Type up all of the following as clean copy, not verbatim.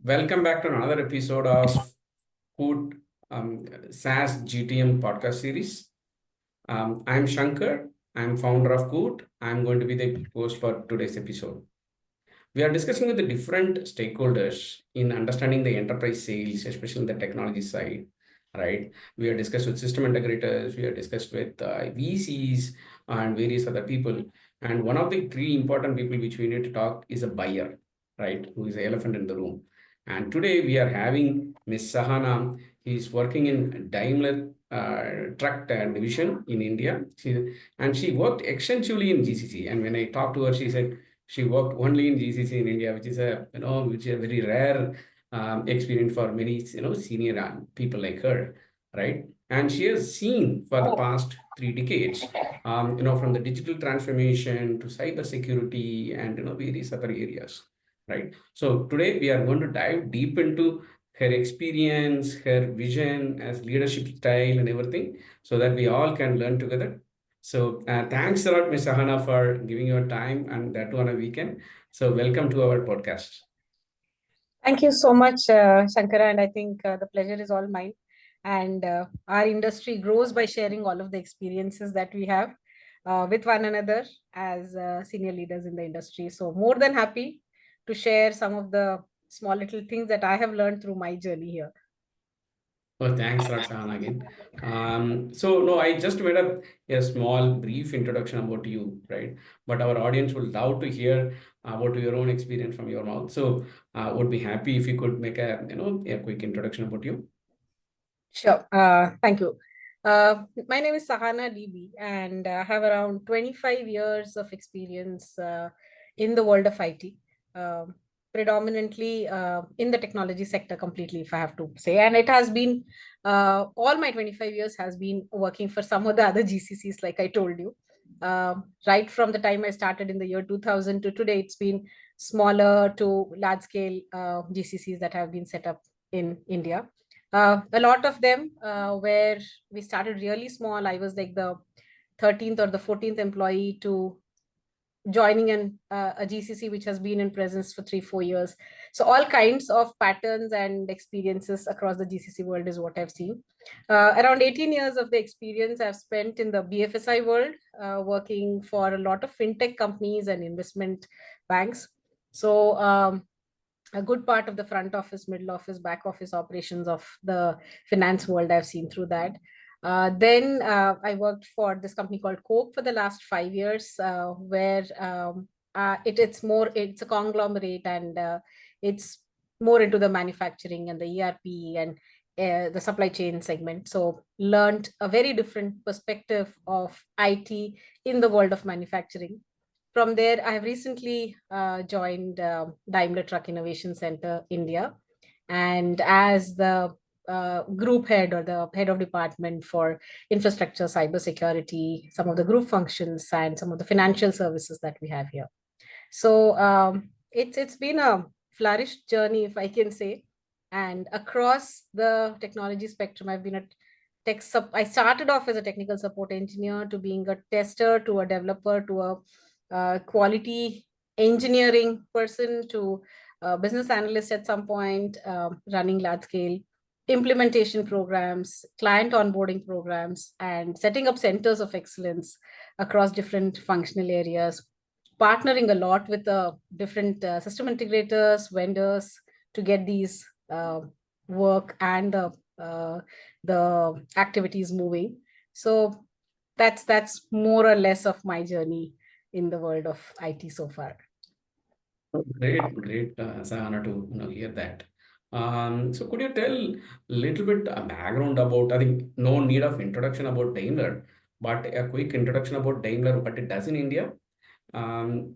Welcome back to another episode of Food SaaS GTM podcast series. I'm Shankar. I'm founder of Coot. I'm going to be the host for today's episode. We are discussing with the different stakeholders in understanding the enterprise sales, especially in the technology side, right? We are discussed with system integrators, we are discussed with VCs and various other people. And one of the three important people which we need to talk is a buyer, right? Who is the elephant in the room. And today we are having Miss Sahana. He's working in Daimler Truck Division in India. She worked extensively in GCC. And when I talked to her, she said, she worked only in GCC in India, which is a very rare experience for many senior people like her, right? And she has seen for the past 3 decades, from the digital transformation to cybersecurity and various other areas, right? So today we are going to dive deep into her experience, her vision as leadership style and everything, so that we all can learn together. So thanks a lot, Ms. Sahana, for giving your time and that on a weekend. So welcome to our podcast. Thank you so much, Shankara. And I think the pleasure is all mine. And our industry grows by sharing all of the experiences that we have with one another as senior leaders in the industry. So, more than happy to share some of the small little things that I have learned through my journey here. Oh, thanks a lot, Sahana, again. So, no, I just made a small, brief introduction about you, right? But our audience would love to hear about your own experience from your mouth. So, would be happy if you could make a quick introduction about you. Sure. Thank you. My name is Sahana DB, and I have around 25 years of experience in the world of IT, predominantly in the technology sector completely, if I have to say. And it has been, all my 25 years has been working for some of the other GCCs, like I told you. Right from the time I started in the year 2000 to today, it's been smaller to large scale GCCs that have been set up in India. A lot of them where we started really small. I was like the 13th or the 14th employee to joining a GCC which has been in presence for 3-4 years. So all kinds of patterns and experiences across the GCC world is what I've seen. Around 18 years of the experience I've spent in the BFSI world, working for a lot of fintech companies and investment banks. So a good part of the front office, middle office, back office operations of the finance world I've seen through that. Then I worked for this company called Coke for the last 5 years, where it's a conglomerate, and it's more into the manufacturing and the ERP and the supply chain segment. So learned a very different perspective of IT in the world of manufacturing. From there, I have recently joined Daimler Truck Innovation Center, India, and as the group head or the head of department for infrastructure, cybersecurity, some of the group functions, and some of the financial services that we have here. So it's been a flourished journey, if I can say. And across the technology spectrum, I've been a I started off as a technical support engineer to being a tester to a developer to a quality engineering person to a business analyst at some point, running large scale implementation programs, client onboarding programs, and setting up centers of excellence across different functional areas, partnering a lot with the different system integrators, vendors to get these work and the activities moving. So that's more or less of my journey in the world of IT so far. Great, Sahana, to hear that. So could you tell a little bit background about, I think no need of introduction about Daimler, but a quick introduction about Daimler, what it does in India, um,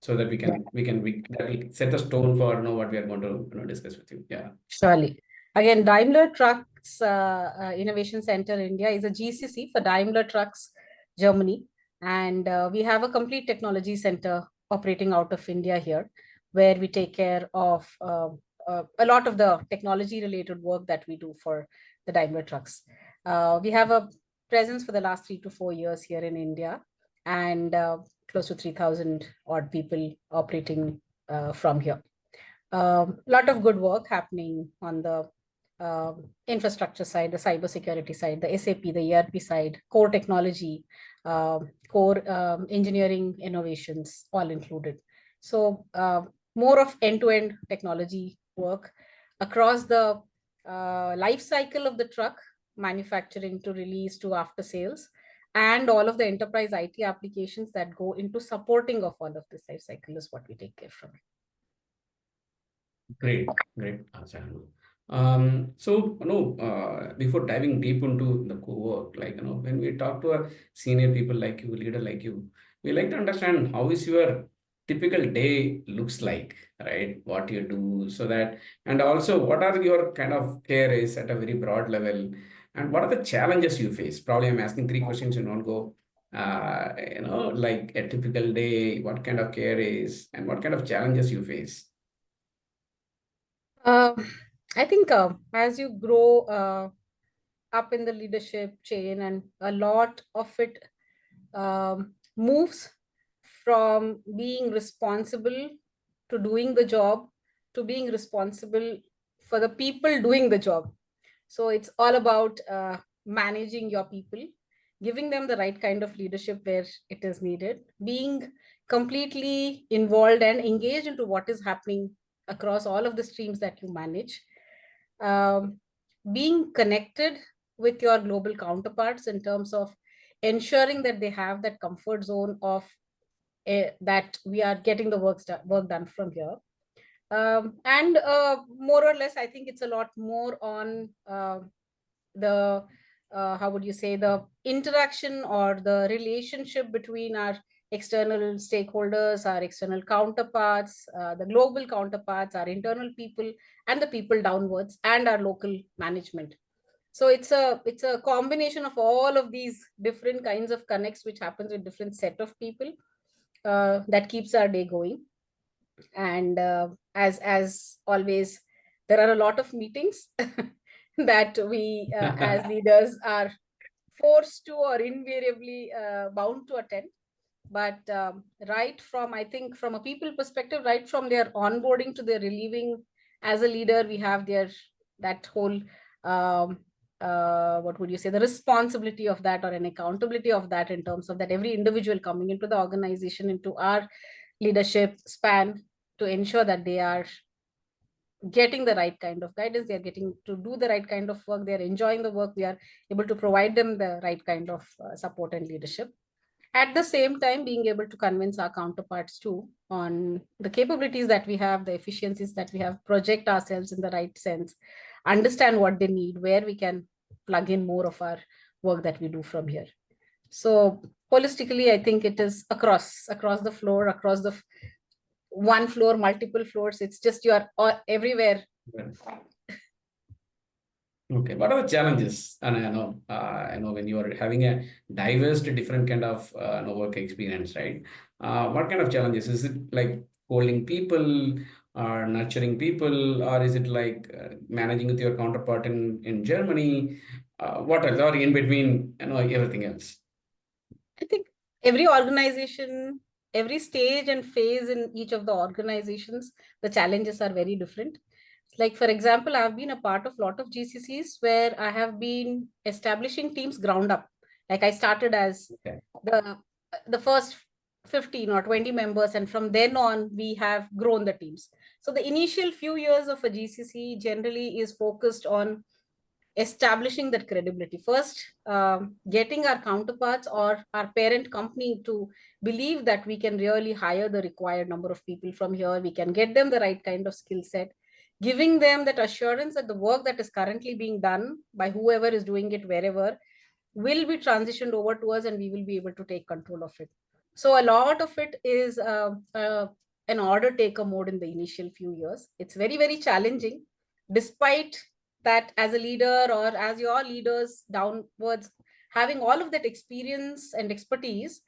so that that will set the stone for what we are going to discuss with you. Yeah. Surely. Again, Daimler Trucks Innovation Center India is a GCC for Daimler Trucks Germany. And we have a complete technology center operating out of India here, where we take care of a lot of the technology related work that we do for the Daimler Trucks. We have a presence for the last 3 to 4 years here in India, and close to 3,000 odd people operating from here. Lot of good work happening on the infrastructure side, the cybersecurity side, the SAP, the ERP side, core technology, core engineering innovations, all included. So more of end-to-end technology work across the life cycle of the truck, manufacturing to release to after sales, and all of the enterprise IT applications that go into supporting of all of this life cycle is what we take care from. Great, great, Sahana. Before diving deep into the co-work, when we talk to a senior people like you, leader like you, we like to understand how is your typical day looks like, right? What you do, so that, and also what are your kind of KRAs at a very broad level, and what are the challenges you face? Probably I'm asking three questions in one go. Like a typical day, what kind of KRAs and what kind of challenges you face? Uh, I think as you grow up in the leadership chain, and a lot of it moves from being responsible to doing the job to being responsible for the people doing the job. So it's all about managing your people, giving them the right kind of leadership where it is needed, being completely involved and engaged into what is happening across all of the streams that you manage, um, being connected with your global counterparts in terms of ensuring that they have that comfort zone of that we are getting the work done from here. And more or less, I think it's a lot more on the how would you say, the interaction or the relationship between our external stakeholders, our external counterparts, the global counterparts, our internal people, and the people downwards, and our local management. So it's a combination of all of these different kinds of connects which happens with different set of people that keeps our day going. And as always, there are a lot of meetings that we as leaders are forced to or invariably bound to attend. But right from, I think, from a people perspective, right from their onboarding to their relieving as a leader, we have their that whole um, what would you say, the responsibility of that or an accountability of that, in terms of that every individual coming into the organization, into our leadership span, to ensure that they are getting the right kind of guidance, they are getting to do the right kind of work, they are enjoying the work, we are able to provide them the right kind of support and leadership. At the same time, being able to convince our counterparts too on the capabilities that we have, the efficiencies that we have, project ourselves in the right sense, understand what they need, where we can plug in more of our work that we do from here. So holistically, I think it is across the floor, across the one floor, multiple floors. It's just you are everywhere. Okay, what are the challenges? And I know when you are having a diverse, different kind of work experience, right? What kind of challenges? Is it like holding people, or nurturing people, or is it like managing with your counterpart in Germany? What else, or in between, everything else? I think every organization, every stage and phase in each of the organizations, the challenges are very different. Like, for example, I've been a part of a lot of GCCs where I have been establishing teams ground up. Like, I started as Okay. the first 15 or 20 members, and from then on, we have grown the teams. So the initial few years of a GCC generally is focused on establishing that credibility first, getting our counterparts or our parent company to believe that we can really hire the required number of people from here, we can get them the right kind of skill set, giving them that assurance that the work that is currently being done by whoever is doing it wherever will be transitioned over to us, and we will be able to take control of it. So a lot of it is an order taker mode in the initial few years. It's very, very challenging. Despite that, as a leader or as your leaders downwards, having all of that experience and expertise,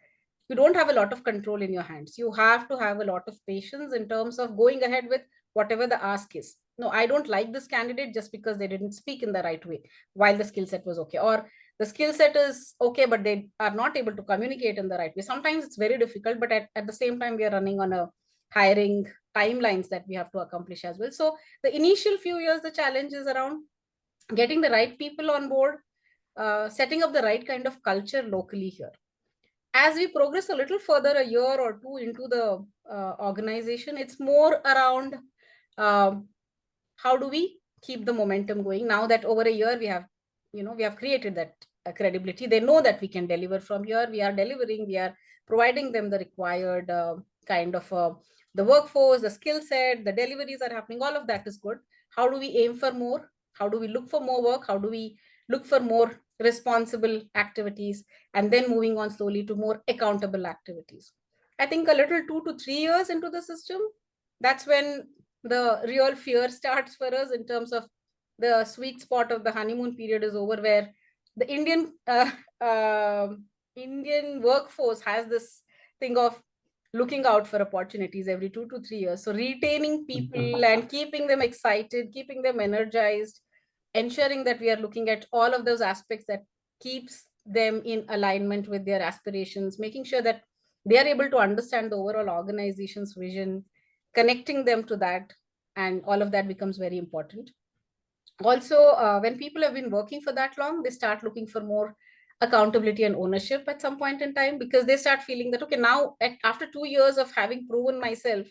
you don't have a lot of control in your hands. You have to have a lot of patience in terms of going ahead with whatever the ask is. No, I don't like this candidate just because they didn't speak in the right way while the skill set was okay. Or the skill set is okay, but they are not able to communicate in the right way. Sometimes it's very difficult, but at the same time, we are running on a hiring timelines that we have to accomplish as well. So the initial few years, the challenge is around getting the right people on board, setting up the right kind of culture locally here. As we progress a little further, a year or two into the organization, it's more around how do we keep the momentum going now that over a year we have created that credibility. They know that we can deliver from here. We are delivering. We are providing them the required kind of the workforce, the skill set, the deliveries are happening. All of that is good. How do we aim for more? How do we look for more work? How do we look for more responsible activities? And then moving on slowly to more accountable activities. I think a little 2 to 3 years into the system, that's when the real fear starts for us, in terms of the sweet spot of the honeymoon period is over, where the uh, Indian workforce has this thing of looking out for opportunities every 2 to 3 years. So retaining people and keeping them excited, keeping them energized, ensuring that we are looking at all of those aspects that keeps them in alignment with their aspirations, making sure that they are able to understand the overall organization's vision, connecting them to that, and all of that becomes very important. Also, when people have been working for that long, they start looking for more accountability and ownership at some point in time, because they start feeling that, okay, now after 2 years of having proven myself,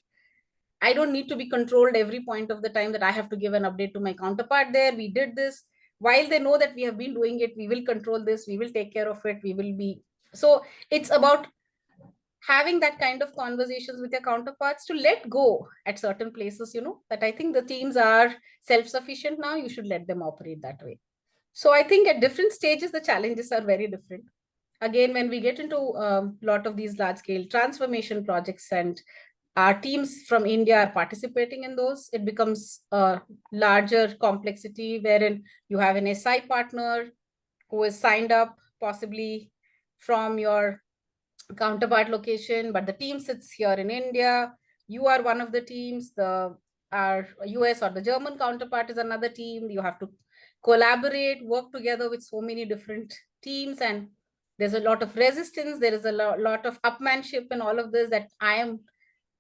I don't need to be controlled every point of the time, that I have to give an update to my counterpart there. We did this. While they know that we have been doing it, we will control this, we will take care of it, we will be. So it's about having that kind of conversations with your counterparts to let go at certain places, that I think the teams are self-sufficient now, you should let them operate that way. So I think at different stages, the challenges are very different. Again, when we get into a lot of these large scale transformation projects and our teams from India are participating in those, it becomes a larger complexity wherein you have an SI partner who is signed up possibly from your counterpart location, but the team sits here in India. You are one of the teams. Our US or the German counterpart is another team. You have to collaborate, work together with so many different teams, and there's a lot of resistance. There is a lot of upmanship and all of this, that I am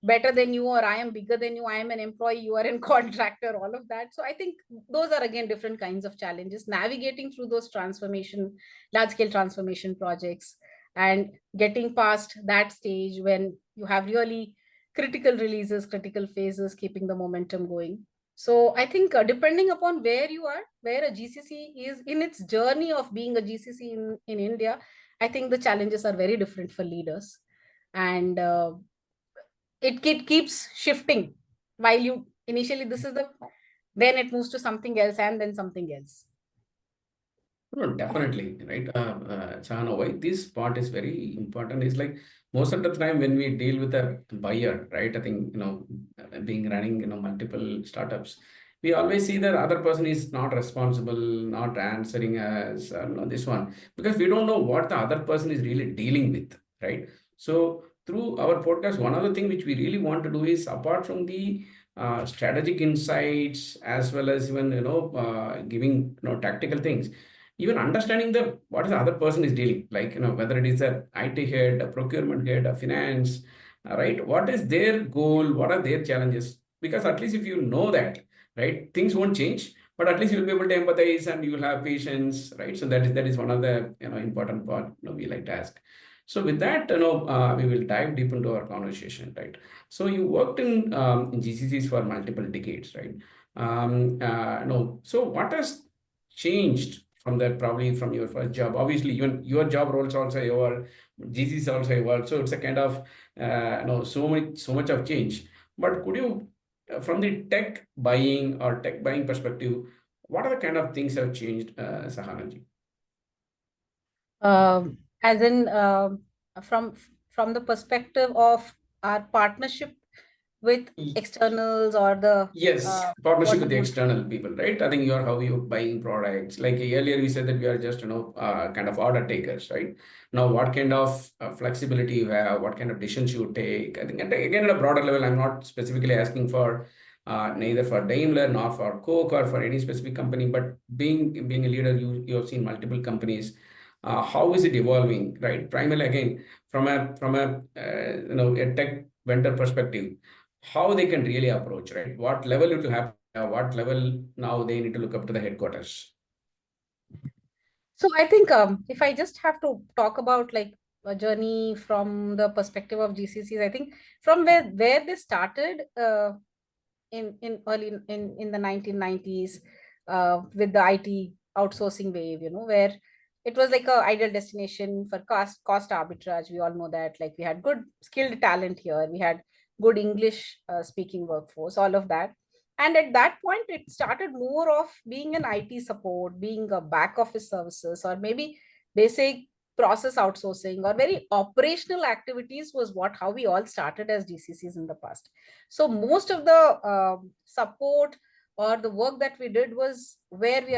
better than you, or I am bigger than you, I am an employee, you are a contractor, all of that. So I think those are again different kinds of challenges, navigating through those large scale transformation projects, and getting past that stage when you have really critical releases, critical phases, keeping the momentum going. So I think depending upon where you are, where a GCC is in its journey of being a GCC in India, I think the challenges are very different for leaders. And it keeps shifting. While you initially, this is then it moves to something else, and then something else. No, definitely, right? Sahana, why this part is very important is like most of the time when we deal with a buyer, right? I think, being running, multiple startups, we always see that other person is not responsible, not answering us, this one, because we don't know what the other person is really dealing with, right? So through our podcast, one other thing which we really want to do is, apart from the strategic insights, as well as even, giving, tactical things, even understanding the what is the other person is dealing, like, whether it is a IT head, a procurement head, a finance, right? What is their goal? What are their challenges? Because at least if you know that, right, things won't change, but at least you'll be able to empathize and you will have patience, right? So that is one of the, important part, we like to ask. So with that, we will dive deep into our conversation, right? So you worked in GCCs for multiple decades, right? No. So what has changed from that, probably from your first job? Obviously, even your job roles also evolved, GCs also evolved. So it's a kind of, so much of change. But could you, from the tech buying perspective, what are the kind of things have changed, Sahana ji? As in, from from the perspective of our partnership with externals, or the Yes, partnership what with the about? external people, right? I think you are how you buying products. Like earlier, we said that we are just, kind of order takers, right? Now, what kind of flexibility you have, what kind of decisions you take. I think, and again, at a broader level, I'm not specifically asking for neither for Daimler nor for Coke or for any specific company, but being a leader, you have seen multiple companies. How is it evolving, right? Primarily, again, from a a tech vendor perspective. how they can really approach, right? What level it will happen, what level now they need to look up to the headquarters. So I think if I just have to talk about like a journey from the perspective of GCCs, I think from where they started in early in the 1990s with the IT outsourcing wave, where it was like a ideal destination for cost arbitrage. We all know that, like, we had good skilled talent here, we had good English speaking workforce, all of that. And at that point, it started more of being an IT support, being a back office services, or maybe basic process outsourcing, or very operational activities was what how we all started as GCCs in the past. So most of the support or the work that we did was where we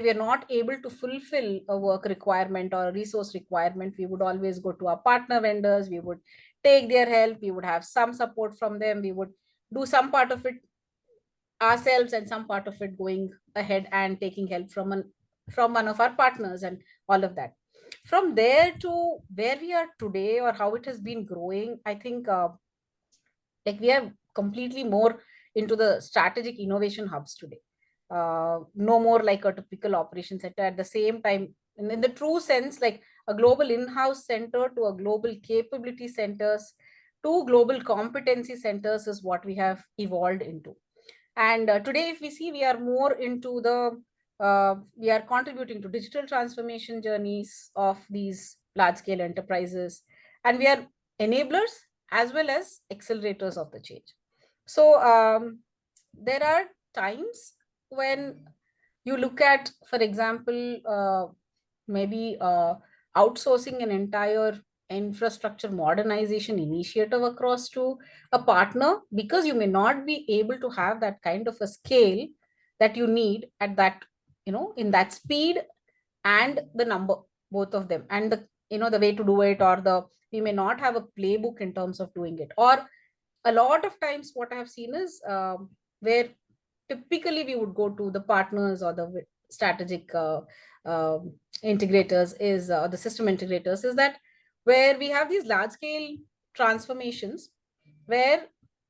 are not able to fulfill a work requirement or a resource requirement. We would always go to our partner vendors, we would take their help, we would have some support from them, we would do some part of it ourselves and some part of it going ahead and taking help from one of our partners and all of that. From there to where we are today or how it has been growing, I think like we are completely more into the strategic innovation hubs today. No more like a typical operation center. At the same time, in the true sense, like a global in-house center to a global capability centers to global competency centers is what we have evolved into. And today, if we see, we are more into we are contributing to digital transformation journeys of these large scale enterprises. And we are enablers as well as accelerators of the change. So there are times when you look at, for example, maybe outsourcing an entire infrastructure modernization initiative across to a partner, because you may not be able to have that kind of a scale that you need at that, in that speed and the number, both of them, and the way to do it, or we may not have a playbook in terms of doing it. Or a lot of times what I have seen is where typically we would go to the partners or the strategic integrators is the system integrators, is that where we have these large scale transformations where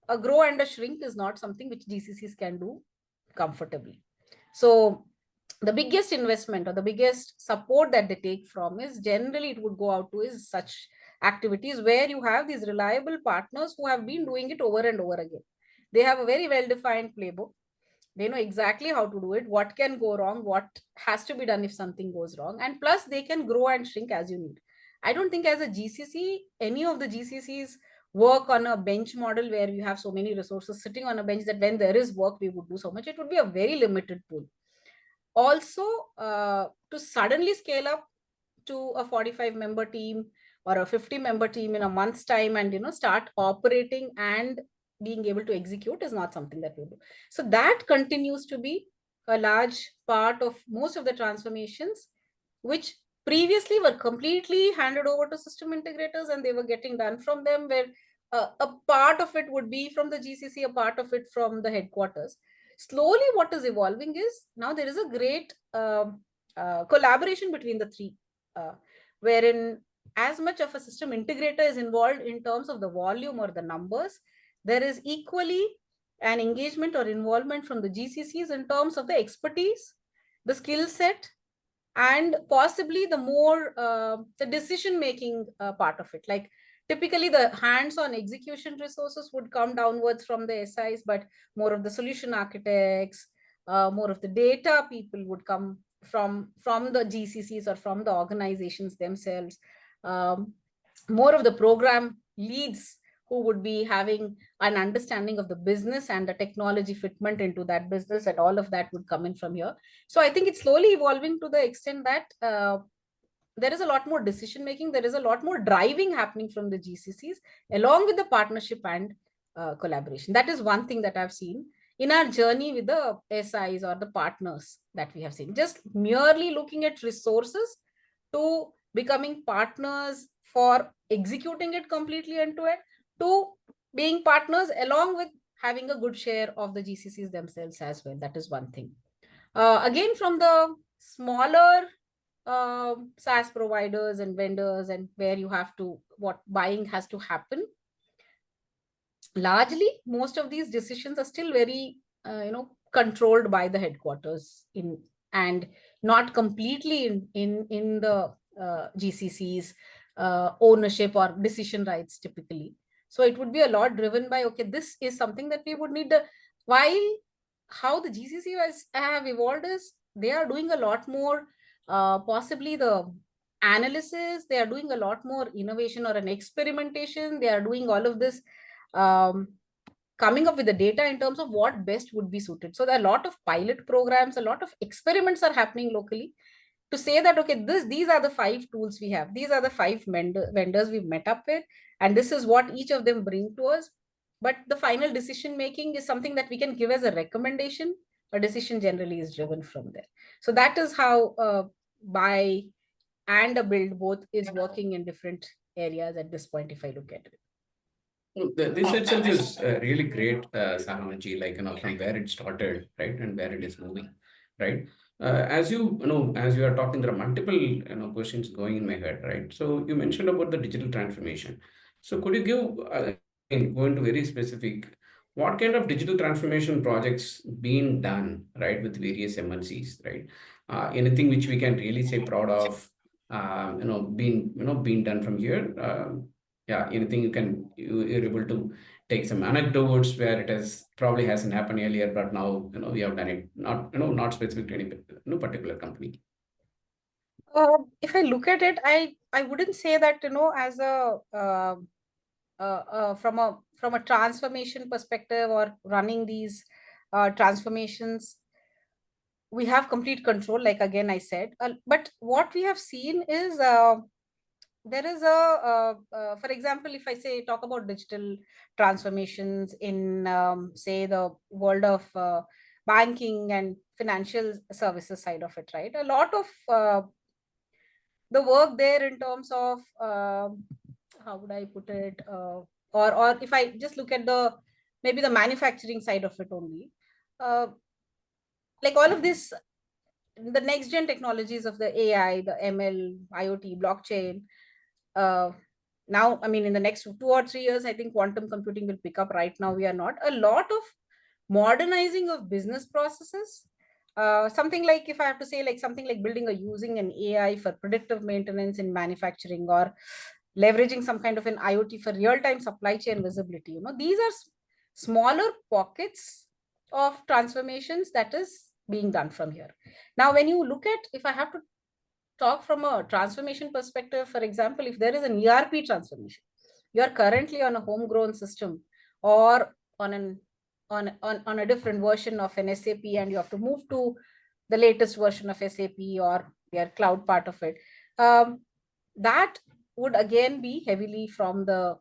a grow and a shrink is not something which GCCs can do comfortably. So the biggest investment or the biggest support that they take from is generally it would go out to is such activities where you have these reliable partners who have been doing it over and over again. They have a very well defined playbook. They know exactly how to do it, what can go wrong, what has to be done if something goes wrong, and plus they can grow and shrink as you need. I don't think as a GCC any of the GCCs work on a bench model where you have so many resources sitting on a bench that when there is work we would do so much. It would be a very limited pool. Also, to suddenly scale up to a 45-member team or a 50-member team in a month's time and start operating and being able to execute is not something that we do. So that continues to be a large part of most of the transformations, which previously were completely handed over to system integrators and they were getting done from them, where a part of it would be from the GCC, a part of it from the headquarters. Slowly what is evolving is now there is a great collaboration between the three, wherein as much of a system integrator is involved in terms of the volume or the numbers, there is equally an engagement or involvement from the GCCs in terms of the expertise, the skill set, and possibly the decision making part of it. Like typically the hands-on execution resources would come downwards from the SIs, but more of the solution architects, more of the data people would come from the GCCs or from the organizations themselves. More of the program leads who would be having an understanding of the business and the technology fitment into that business, and all of that would come in from here. So I think it's slowly evolving to the extent that there is a lot more decision making, there is a lot more driving happening from the GCCs along with the partnership and collaboration. That is one thing that I've seen in our journey with the SIs or the partners that we have seen. Just merely looking at resources to becoming partners for executing it completely end to end, to being partners along with having a good share of the GCCs themselves as well. That is one thing. Again, from the smaller SaaS providers and vendors, and where you have to, what buying has to happen. largely most of these decisions are still very controlled by the headquarters in, and not completely in the GCCs ownership or decision rights typically. So it would be a lot driven by, okay, this is something that we would need the, while how the GCC have evolved is they are doing a lot more, possibly the analysis, they are doing a lot more innovation or an experimentation, they are doing all of this, um, coming up with the data in terms of what best would be suited. So there are a lot of pilot programs, a lot of experiments are happening locally to say that, okay, these are the 5 tools we have, these are the 5 vendors we've met up with, and this is what each of them bring to us. But the final decision making is something that we can give as a recommendation. A decision generally is driven from there. So that is how buy and a build both is working in different areas at this point, if I look at it. This itself is really great, Sahana ji, like, from where it started, right, and where it is moving, right? As you are talking, there are multiple, questions going in my head, right? So you mentioned about the digital transformation. So could you give, go into very specific, what kind of digital transformation projects being done, right, with various MNCs, right? Anything which we can really say proud of, being done from here. Yeah, anything you're able to take some anecdotes where it has probably hasn't happened earlier, but now we have done it, not specific to any particular company. If I look at it, I wouldn't say that, as a from a transformation perspective or running these transformations, we have complete control, like again I said. But what we have seen is, there is for example, if I say talk about digital transformations in, say, the world of banking and financial services side of it, right? A lot of the work there in terms of, how would I put it, or if I just look at the maybe the manufacturing side of it only, uh, like all of this, the next gen technologies of the AI, the ML, IoT, blockchain. Uh, Now, I mean, in the next 2 or 3 years, I think quantum computing will pick up. Right now, we are not. A lot of modernizing of business processes. Something like, if I have to say, like something like building or using an AI for predictive maintenance in manufacturing, or leveraging some kind of an IoT for real-time supply chain visibility. These are smaller pockets of transformations that is being done from here. Now, when you look at, if I have to talk from a transformation perspective, for example, if there is an ERP transformation, you are currently on a homegrown system, or on an on a different version of an SAP, and you have to move to the latest version of SAP or their cloud part of it. That would again be heavily from the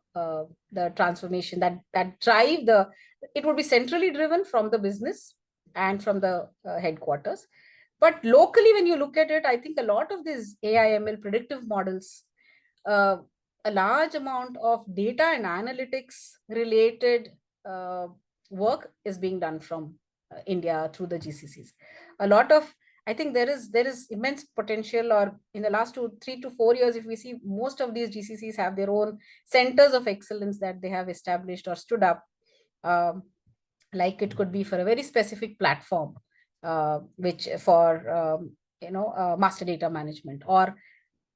transformation that drive the, it would be centrally driven from the business and from the headquarters. But locally, when you look at it, I think a lot of these AI/ML predictive models, uh, a large amount of data and analytics related uh, work is being done from India through the GCCs. A lot of, I think there is immense potential. Or in the last 3 to 4 years, if we see, most of these GCCs have their own centers of excellence that they have established or stood up. Um, like it could be for a very specific platform, which for master data management, or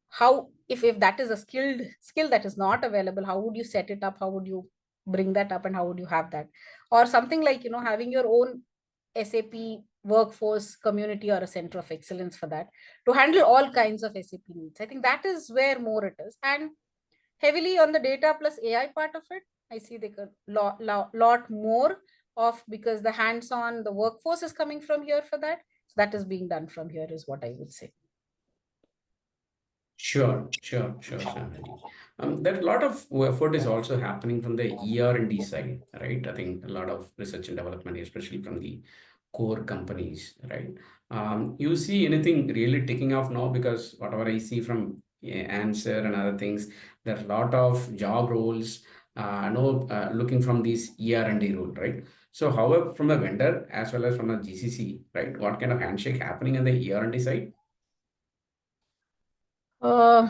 how, if that is a skill that is not available, how would you set it up, how would you bring that up, and how would you have that, or something like having your own SAP workforce community or a center of excellence for that, to handle all kinds of SAP needs. I think that is where more it is. And heavily on the data plus AI part of it, I see the lot more of, because the hands-on, the workforce is coming from here for that. So that is being done from here, is what I would say. Sure, Shanti. There a lot of effort is also happening from the ER&D side, right? I think a lot of research and development, especially from the core companies, right? You see anything really taking off now? Because whatever I see from Answer and other things, there are a lot of job roles, looking from these ER&D role, right? So, however, from a vendor as well as from a GCC, right? What kind of handshake happening on the ER&D side? uh,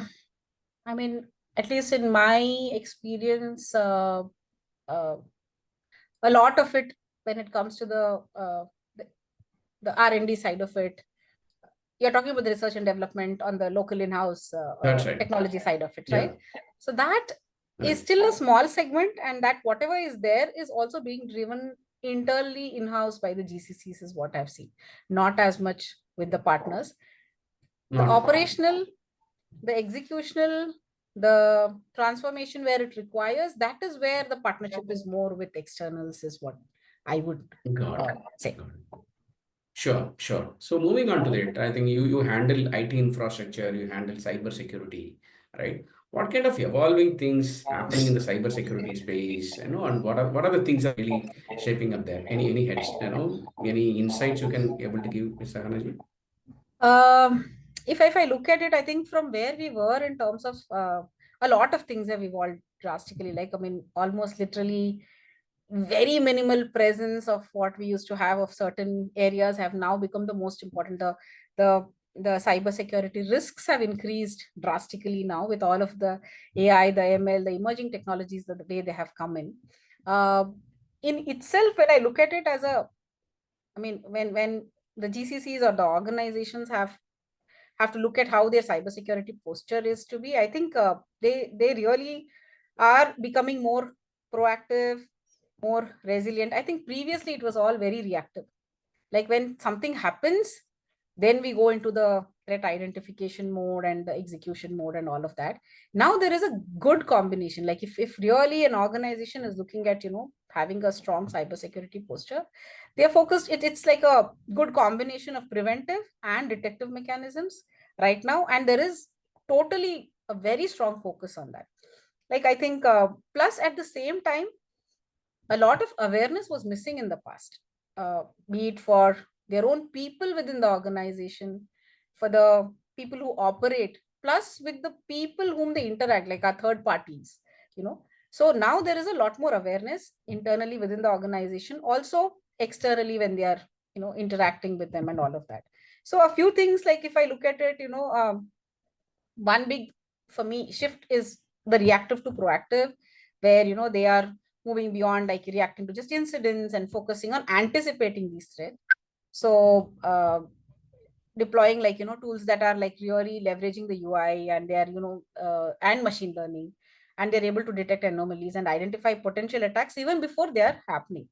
I mean, at least in my experience, uh, A lot of it, when it comes to the R&D side of it, you're talking about the research and development on the local in-house That's right. technology side of it, Yeah. right? So that is Right. still a small segment, and that whatever is there is also being driven internally in-house by the GCCs is what I've seen, not as much with the partners. The operational, the executional, the transformation where it requires, that is where the partnership is more with externals, is what I would Got it. say. Got it. Sure, sure. So moving on to that, I think you handle IT infrastructure, you handle cybersecurity, right? What kind of evolving things happening in the cybersecurity space, and what are the things that are really shaping up there? Any heads, any insights you can able to give, Mr. Hanaji? If I look at it, I think from where we were in terms of a lot of things have evolved drastically. Like, I mean, almost literally very minimal presence of what we used to have of certain areas have now become the most important. The cyber security risks have increased drastically now with all of the AI, the ML, the emerging technologies, the way they have come in. In itself, when I look at it as a, I mean, when the GCCs or the organizations have to look at how their cybersecurity posture is to be, I think they really are becoming more proactive, more resilient. I think previously it was all very reactive. Like when something happens, then we go into the threat identification mode and the execution mode and all of that. Now there is a good combination. Like if really an organization is looking at, having a strong cybersecurity posture, they're focused, it's like a good combination of preventive and detective mechanisms right now. And there is totally a very strong focus on that. Like I think, plus at the same time, a lot of awareness was missing in the past, be it for their own people within the organization, for the people who operate, plus with the people whom they interact, like our third parties, you know. So now there is a lot more awareness internally within the organization, also externally when they are, interacting with them and all of that. So a few things, like if I look at it, one big for me shift is the reactive to proactive, where they are moving beyond like reacting to just incidents and focusing on anticipating these threats. So deploying like tools that are like really leveraging the UI, and they are and machine learning, and they're able to detect anomalies and identify potential attacks even before they are happening.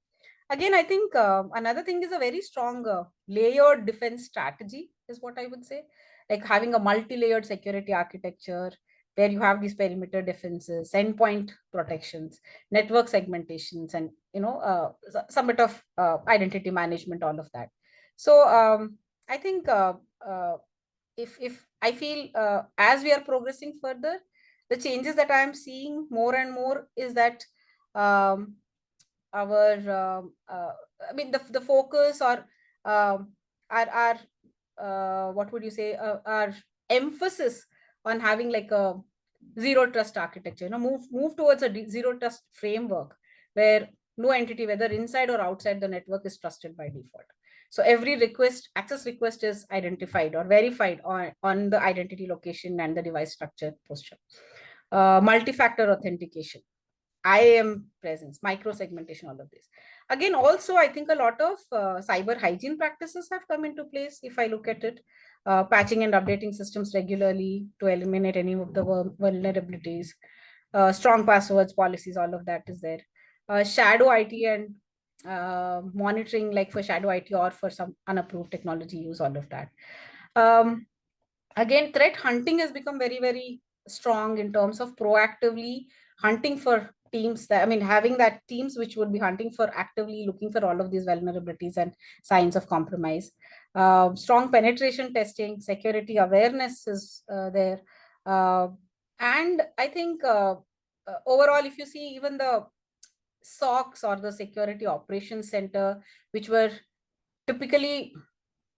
Again, I think another thing is a very strong layered defense strategy is what I would say, like having a multi-layered security architecture where you have these perimeter defenses, endpoint protections, network segmentations, and some bit of identity management, all of that. So I think if I feel as we are progressing further, the changes that I am seeing more and more is that um, our I mean the focus, or our what would you say, our emphasis on having like a zero trust architecture, move towards a zero trust framework where no entity, whether inside or outside the network, is trusted by default. So every access request is identified or verified on the identity location and the device structure posture. Multi-factor authentication, IAM presence, micro segmentation, all of this. Again, also, I think a lot of cyber hygiene practices have come into place. If I look at it, patching and updating systems regularly to eliminate any of the vulnerabilities, strong passwords, policies, all of that is there. Shadow IT and monitoring, like for shadow IT or for some unapproved technology use, all of that. Um, Again, threat hunting has become very, very strong in terms of proactively hunting for teams that, I mean, having that teams which would be hunting for, actively looking for all of these vulnerabilities and signs of compromise. Strong penetration testing, security awareness is there. uh, and I think overall, if you see even the SOCs or the security operations center, which were typically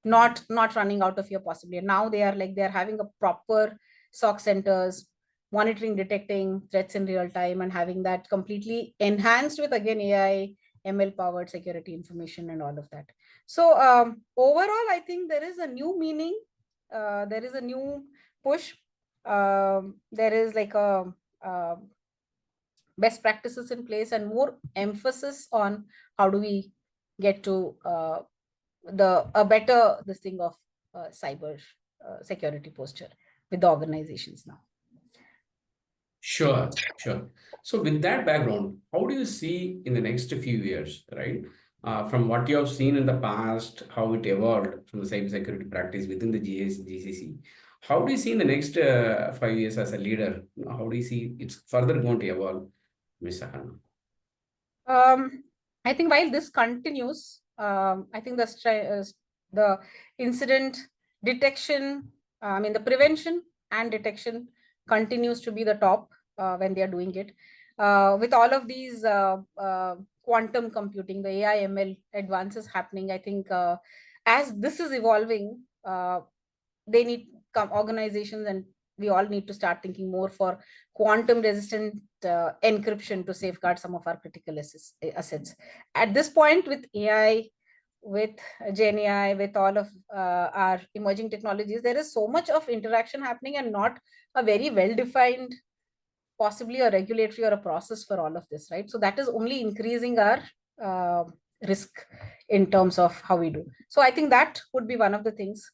not running out of here possibly, and now they're having a proper SOC centers, monitoring, detecting threats in real time, and having that completely enhanced with again AI, ML powered security information and all of that. So overall, I think there is a new meaning, there is a new push, there is like a best practices in place and more emphasis on how do we get to a better this thing of cyber security posture with the organizations now. Sure, sure. So with that background, how do you see in the next few years, right? From what you have seen in the past, how it evolved from the cybersecurity practice within the GCC, how do you see in the next 5 years as a leader? How do you see it's further going to evolve, Ms. Sahana? I think while this continues, I think the incident detection, I mean the prevention and detection continues to be the top when they are doing it. With all of these quantum computing, the AI ML advances happening, I think as this is evolving, they need organizations, and we all need to start thinking more for quantum resistant encryption to safeguard some of our critical assets. At this point, with AI, with Gen AI, with all of our emerging technologies, there is so much of interaction happening and not a very well defined, possibly a regulatory or a process for all of this, right? So that is only increasing our uh, risk in terms of how we do. So I think that would be one of the things.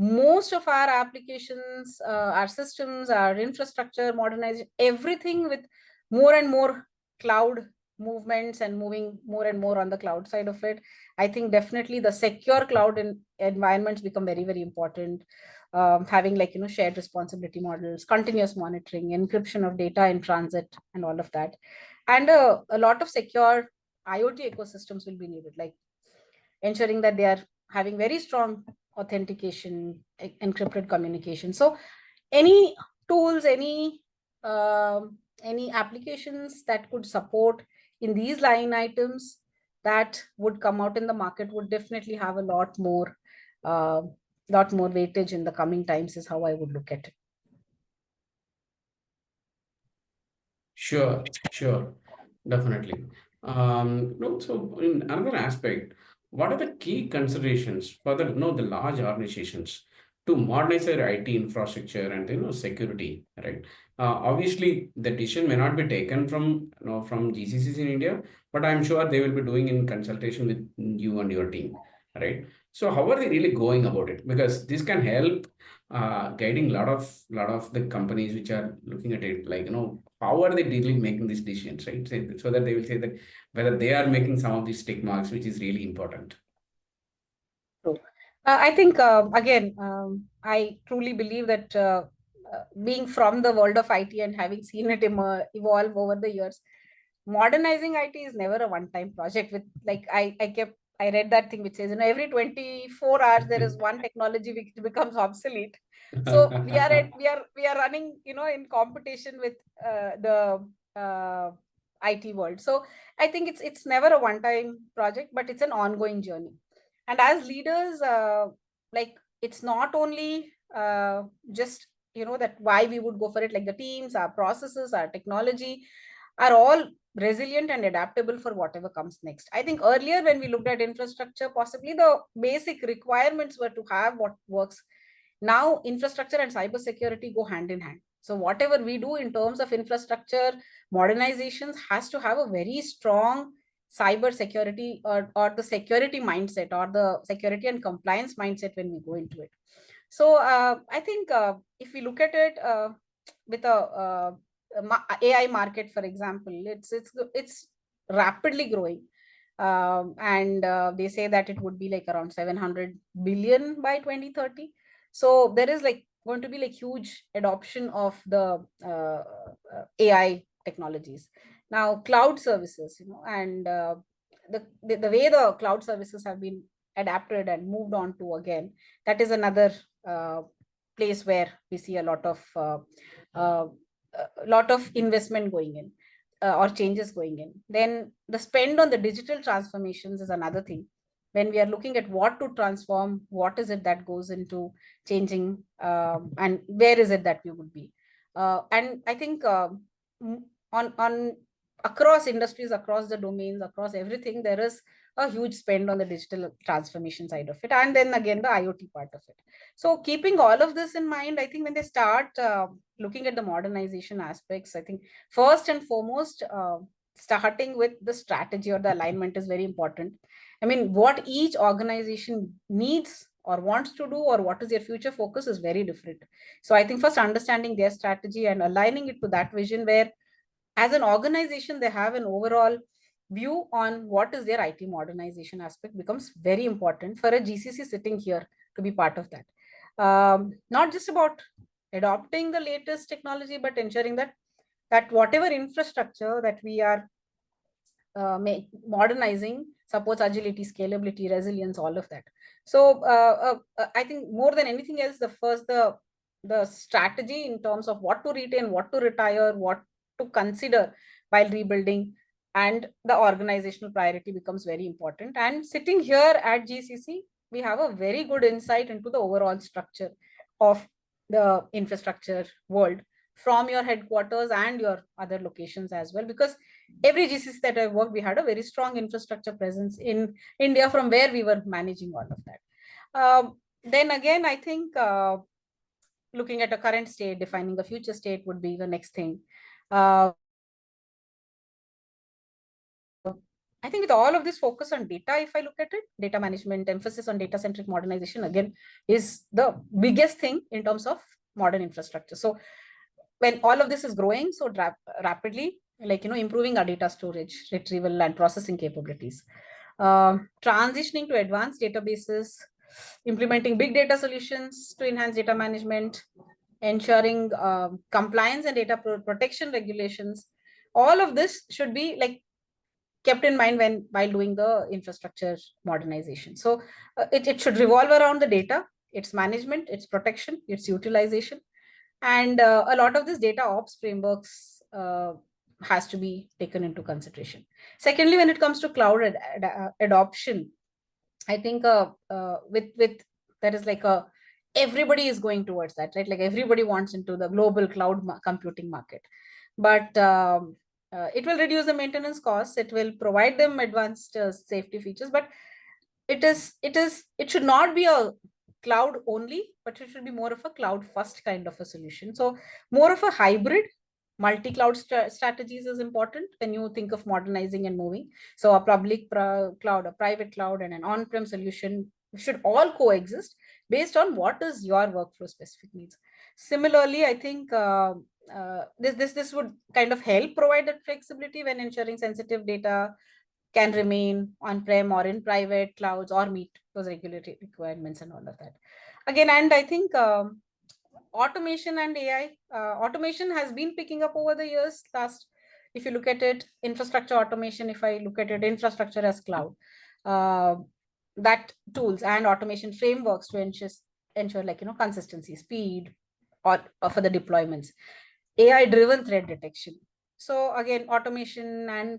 Most of our applications, our systems, our infrastructure, modernization, everything with more and more cloud movements and moving more and more on the cloud side of it. I think definitely the secure cloud environments become very, very important. Having like, shared responsibility models, continuous monitoring, encryption of data in transit and all of that. And a lot of secure IoT ecosystems will be needed, like ensuring that they are having very strong authentication, encrypted communication. So any tools, any applications that could support in these line items that would come out in the market would definitely have a uh, lot more weightage in the coming times, is how I would look at it. Sure, sure, definitely. No, so in another aspect, what are the key considerations for the large organizations to modernize their IT infrastructure and security, right? Obviously, the decision may not be taken from GCCs in India, but I'm sure they will be doing in consultation with you and your team, right? So how are they really going about it? Because this can help guiding lot of the companies which are looking at it, like how are they dealing making these decisions, right? So that they will say that whether they are making some of these tick marks, which is really important. True. I think, again, I truly believe that being from the world of IT and having seen it evolve over the years, modernizing IT is never a one-time project. With like, I read that thing which says, every 24 hours there is one technology which becomes obsolete. So we are running, in competition with the IT world. So I think it's never a one-time project, but it's an ongoing journey. And as leaders, like, it's not only just that why we would go for it, like the teams, our processes, our technology are all resilient and adaptable for whatever comes next. I think earlier when we looked at infrastructure, possibly the basic requirements were to have what works. Now infrastructure and cybersecurity go hand in hand. So whatever we do in terms of infrastructure modernizations has to have a very strong cyber security, or the security mindset, or the security and compliance mindset when we go into it. So I think if we look at it with AI market, for example, it's rapidly growing. And they say that it would be like around 700 billion by 2030. So there is like going to be like huge adoption of the AI technologies. Now cloud services, and the way the cloud services have been adapted and moved on to, again, that is another uh, place where we see uh, a lot of investment going in, or changes going in. Then the spend on the digital transformations is another thing. When we are looking at what to transform, what is it that goes into changing, and where is it that we would be. And I think on across industries, across the domains, across everything, there is a huge spend on the digital transformation side of it, and then again the IoT part of it. So keeping all of this in mind, I think when they start looking at the modernization aspects, I think first and foremost, starting with the strategy or the alignment is very important. I mean, what each organization needs or wants to do, or what is their future focus, is very different. So I think first understanding their strategy and aligning it to that vision, where as an organization they have an overall view on what is their IT modernization aspect, becomes very important for a GCC sitting here to be part of that. Not just about adopting the latest technology, but ensuring that whatever infrastructure that we are modernizing supports agility, scalability, resilience, all of that. So I think more than anything else, the strategy in terms of what to retain, what to retire, what to consider while rebuilding, and the organizational priority becomes very important. And sitting here at GCC, we have a very good insight into the overall structure of the infrastructure world from your headquarters and your other locations as well, because every GCC that I worked, we had a very strong infrastructure presence in India from where we were managing all of that. Then again, I think looking at a current state, defining the future state would be the next thing. I think with all of this focus on data, if I look at it, data management, emphasis on data-centric modernization, again, is the biggest thing in terms of modern infrastructure. So when all of this is growing so rapidly, like, improving our data storage, retrieval, and processing capabilities, transitioning to advanced databases, implementing big data solutions to enhance data management, ensuring compliance and data protection regulations, all of this should be like kept in mind while doing the infrastructure modernization. So it should revolve around the data, its management, its protection, its utilization, and a lot of this data ops frameworks has to be taken into consideration. Secondly, when it comes to cloud adoption, I think with that is like a everybody is going towards that, right? Like everybody wants into the global cloud computing market, but it will reduce the maintenance costs. It will provide them advanced safety features, but it should not be a cloud only, but it should be more of a cloud first kind of a solution. So more of a hybrid multi-cloud strategies is important when you think of modernizing and moving. So a public cloud, a private cloud, and an on-prem solution should all coexist based on what is your workflow specific needs. Similarly, I think this would kind of help provide that flexibility when ensuring sensitive data can remain on-prem or in private clouds or meet those regulatory requirements and all of that. Again, and I think automation and AI, automation has been picking up over the years. If you look at it, infrastructure automation, if I look at it, infrastructure as cloud, that tools and automation frameworks to ensure like, consistency, speed, or for the deployments, AI-driven threat detection. So again, automation and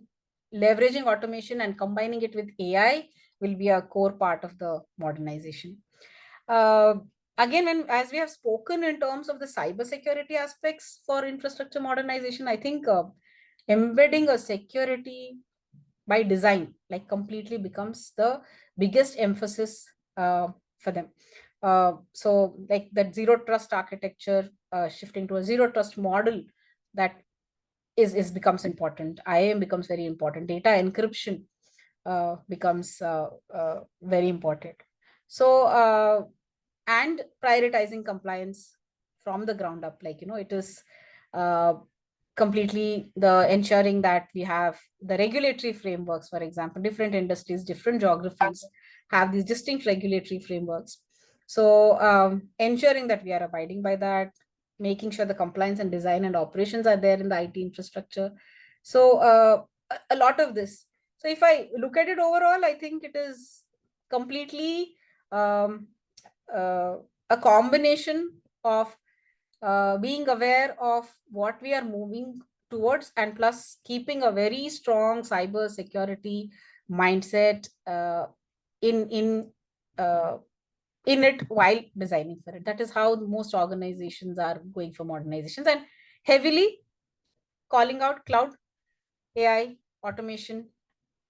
leveraging automation and combining it with AI will be a core part of the modernization. Again, as we have spoken in terms of the cybersecurity aspects for infrastructure modernization, I think embedding a security by design like completely becomes the biggest emphasis for them. So like that zero trust architecture, shifting to a zero trust model, that is becomes important. IAM becomes very important. Data encryption becomes very important. So and prioritizing compliance from the ground up, like, it is completely the ensuring that we have the regulatory frameworks. For example, different industries, different geographies have these distinct regulatory frameworks. So ensuring that we are abiding by that, making sure the compliance and design and operations are there in the IT infrastructure. So a lot of this. So if I look at it overall, I think it is completely a combination of being aware of what we are moving towards, and plus keeping a very strong cyber security mindset in it while designing for it. That is how most organizations are going for modernizations, and heavily calling out cloud, AI, automation,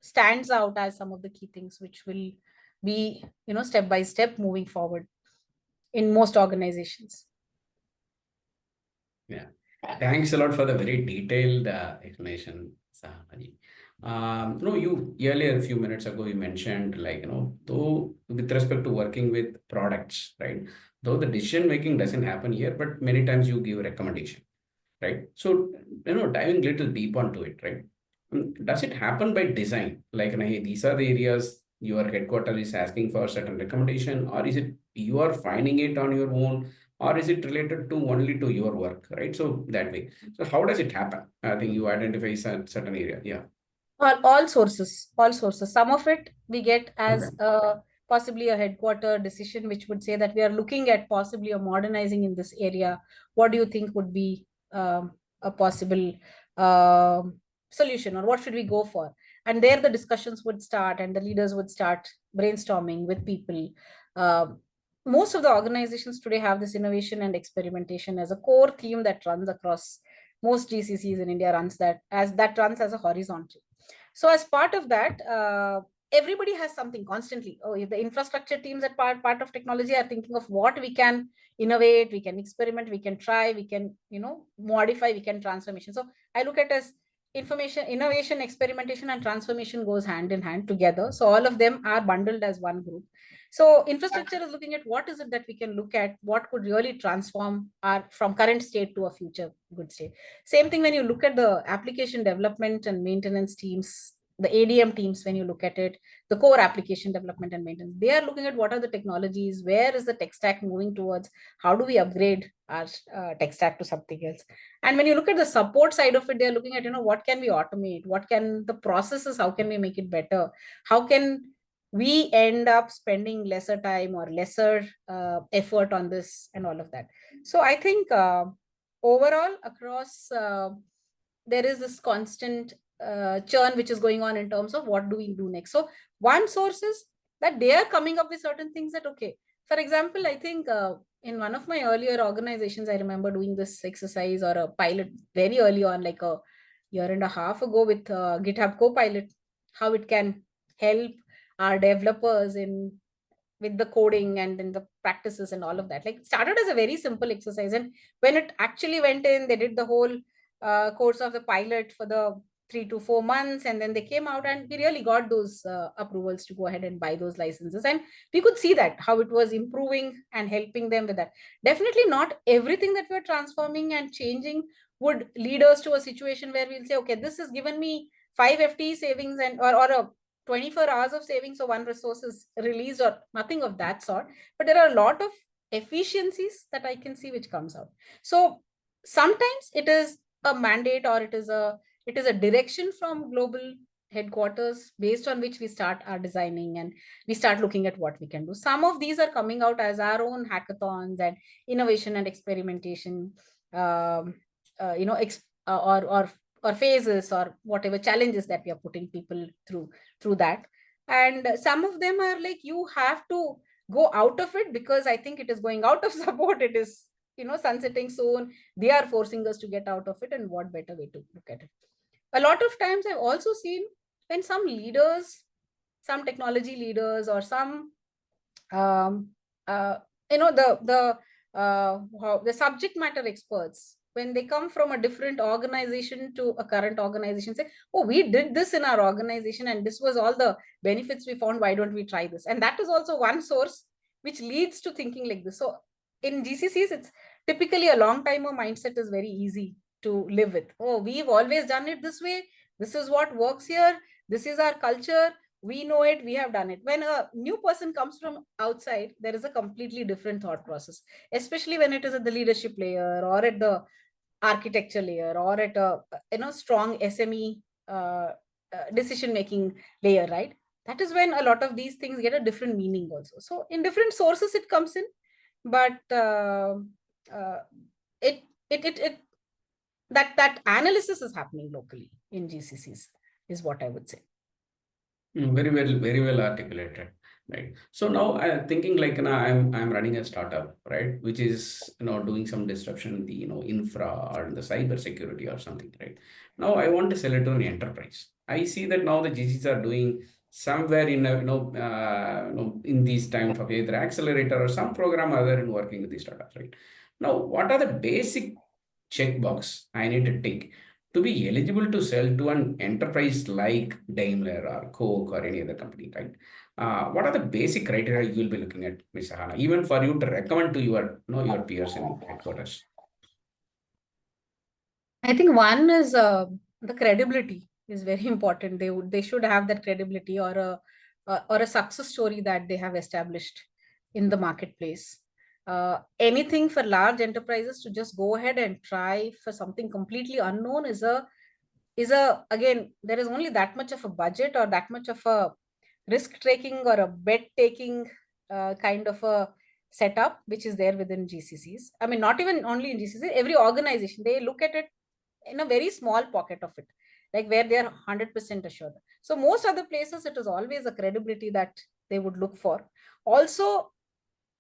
stands out as some of the key things which will be, step by step moving forward in most organizations. Yeah. Thanks a lot for the very detailed explanation, Sahana. You earlier a few minutes ago you mentioned though with respect to working with products, right? Though the decision making doesn't happen here, but many times you give recommendation, right? So diving little deep onto it, right? Does it happen by design? Hey, these are the areas your headquarter is asking for certain recommendation, or is it you are finding it on your own, or is it related to only to your work, right? So that way. So how does it happen? I think you identify certain area. Yeah. All sources. Some of it we get Okay. as possibly a headquarter decision, which would say that we are looking at possibly a modernizing in this area. What do you think would be a possible solution, or what should we go for? And there the discussions would start, and the leaders would start brainstorming with people. Um Most of the organizations today have this innovation and experimentation as a core theme that runs across most GCCs in India, runs as a horizontal. So as part of that, everybody has something constantly. Oh, if the infrastructure teams at part of technology are thinking of what we can innovate, we can experiment, we can try, we can modify, we can transformation. So I look at as information, innovation, experimentation, and transformation goes hand in hand together. So all of them are bundled as one group. So infrastructure is looking at what is it that we can look at, what could really transform our from current state to a future good state. Same thing when you look at the application development and maintenance teams, the ADM teams, when you look at it, the core application development and maintenance, they are looking at what are the technologies, where is the tech stack moving towards, how do we upgrade our tech stack to something else. And when you look at the support side of it, they're looking at, what can we automate, what can the processes, how can we make it better, how can we end up spending lesser time or lesser effort on this and all of that. So I think overall across there is this constant churn which is going on in terms of what do we do next. So one source is that they are coming up with certain things that, okay, for example, I think in one of my earlier organizations, I remember doing this exercise or a pilot very early on, like a year and a half ago, with GitHub Copilot, how it can help our developers in with the coding and in the practices and all of that. Like, it started as a very simple exercise, and when it actually went in, they did the whole course of the pilot for the 3 to 4 months, and then they came out, and we really got those approvals to go ahead and buy those licenses, and we could see that how it was improving and helping them with that. Definitely not everything that we're transforming and changing would lead us to a situation where we'll say, okay, this has given me 5 FT savings and or a 24 hours of savings, so one resource is released, or nothing of that sort. But there are a lot of efficiencies that I can see which comes out. So sometimes it is a mandate, or it is a direction from global headquarters based on which we start our designing and we start looking at what we can do. Some of these are coming out as our own hackathons and innovation and experimentation, um, or phases, or whatever challenges that we are putting people through that. And some of them are like, you have to go out of it, because I think it is going out of support, it is sunsetting soon, they are forcing us to get out of it, and what better way to look at it. A lot of times I've also seen when some leaders, some technology leaders, or some um, uh, the subject matter experts, when they come from a different organization to a current organization, say, oh, we did this in our organization and this was all the benefits we found, why don't we try this? And that is also one source which leads to thinking like this. So in GCCs, it's typically a long timer mindset is very easy to live with. Oh, we've always done it this way, this is what works here, this is our culture, we know it, we have done it. When a new person comes from outside, there is a completely different thought process, especially when it is at the leadership layer, or at the architecture layer, or at a strong SME decision making layer, right? That is when a lot of these things get a different meaning also. So in different sources it comes in, but uh, it that analysis is happening locally in GCCs, is what I would say. Very well articulated, right? So now I'm thinking I'm running a startup, right, which is doing some disruption in the infra or in the cyber security or something, right? Now I want to sell it to an enterprise. I see that now the GCs are doing somewhere in a, in these times of either accelerator or some program other in working with these startups, right? Now, what are the basic checkbox I need to tick to be eligible to sell to an enterprise like Daimler or Coke or any other company, right? What are the basic criteria you will be looking at, Ms. Sahana, even for you to recommend to your, your peers in headquarters? I think one is the credibility is very important. They should have that credibility or a success story that they have established in the marketplace. Anything for large enterprises to just go ahead and try for something completely unknown is a again, there is only that much of a budget or that much of a risk taking or a bet taking kind of a setup which is there within GCCs. I mean, not even only in GCC, every organization they look at it in a very small pocket of it, like where they are 100% assured. So most other places, it is always a credibility that they would look for. Also,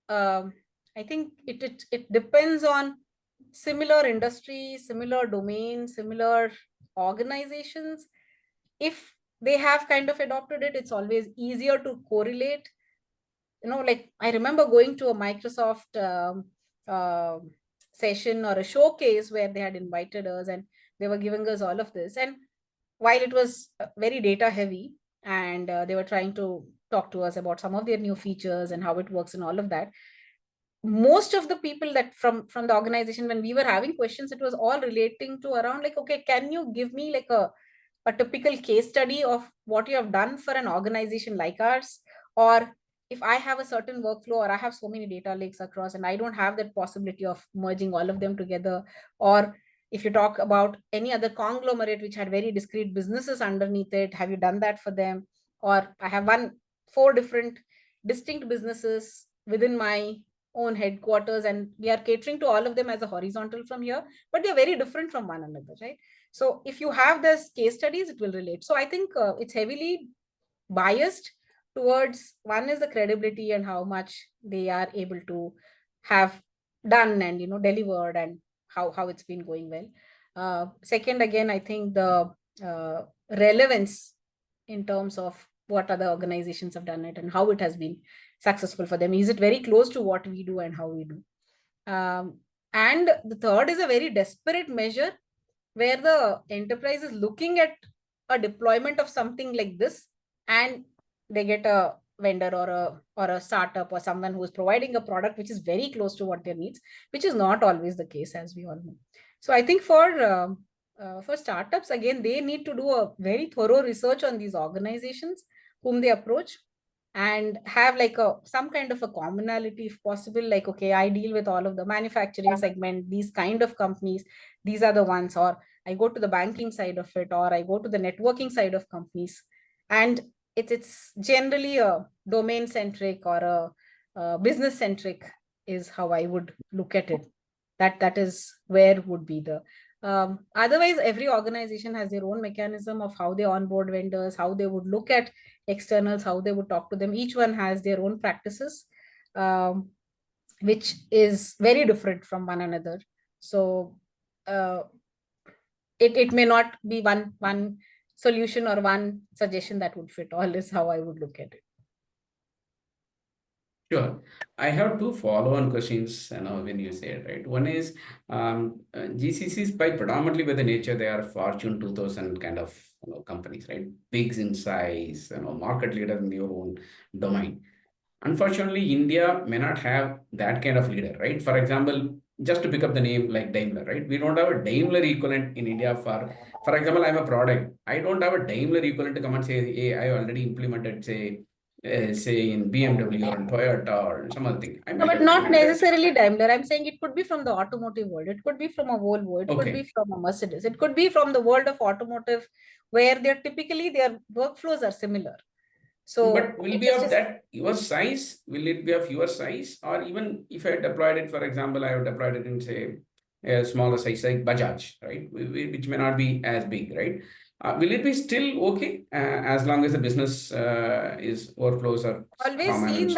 I think it depends on similar industry, similar domain, similar organizations. If they have kind of adopted it, it's always easier to correlate. Like I remember going to a Microsoft session or a showcase where they had invited us and they were giving us all of this. And while it was very data heavy and they were trying to talk to us about some of their new features and how it works and all of that, most of the people that from the organization, when we were having questions, it was all relating to around like, okay, can you give me like a typical case study of what you have done for an organization like ours? Or if I have a certain workflow or I have so many data lakes across and I don't have that possibility of merging all of them together, or if you talk about any other conglomerate which had very discrete businesses underneath it, have you done that for them? Or I have four different distinct businesses within my own headquarters and we are catering to all of them as a horizontal from here, but they're very different from one another, right? So if you have this case studies, it will relate. So I think it's heavily biased towards one is the credibility and how much they are able to have done and delivered and how it's been going well. Second, again, I think the relevance in terms of what other organizations have done it and how it has been successful for them. Is it very close to what we do and how we do? And the third is a very desperate measure where the enterprise is looking at a deployment of something like this and they get a vendor or a startup or someone who is providing a product which is very close to what their needs, which is not always the case, as we all know. So I think for startups, again, they need to do a very thorough research on these organizations whom they approach and have like some kind of a commonality if possible, like, okay, I deal with all of the manufacturing segment, these kind of companies, these are the ones, or I go to the banking side of it, or I go to the networking side of companies. And it's generally a domain centric or a business centric is how I would look at it. That is where would be the otherwise every organization has their own mechanism of how they onboard vendors, how they would look at externals, how they would talk to them. Each one has their own practices, which is very different from one another. So uh, it may not be one solution or one suggestion that would fit all, is how I would look at it. Sure. I have two follow-on questions, when you say it, right? One is GCCs by predominantly by the nature, they are Fortune 2000 kind of companies, right? Bigs in size, market leader in your own domain. Unfortunately, India may not have that kind of leader, right? For example, just to pick up the name like Daimler, right? We don't have a Daimler equivalent in India for example, I'm a product. I don't have a Daimler equivalent to come and say, hey, I already implemented, say in BMW or in Toyota or some other thing. I No, might but have not implemented. necessarily Daimler. I'm saying it could be from the automotive world. It could be from a Volvo. It could be Okay. from a Mercedes. It could be from the world of automotive, where they're typically their workflows are similar. So But will it be is of just that your size? Will it be of your size? Or even if I deployed it, for example, I have deployed it in, say, a smaller size like Bajaj, right? Which may not be as big, right? Will it be still okay as long as the business is workflows are always common and seen so?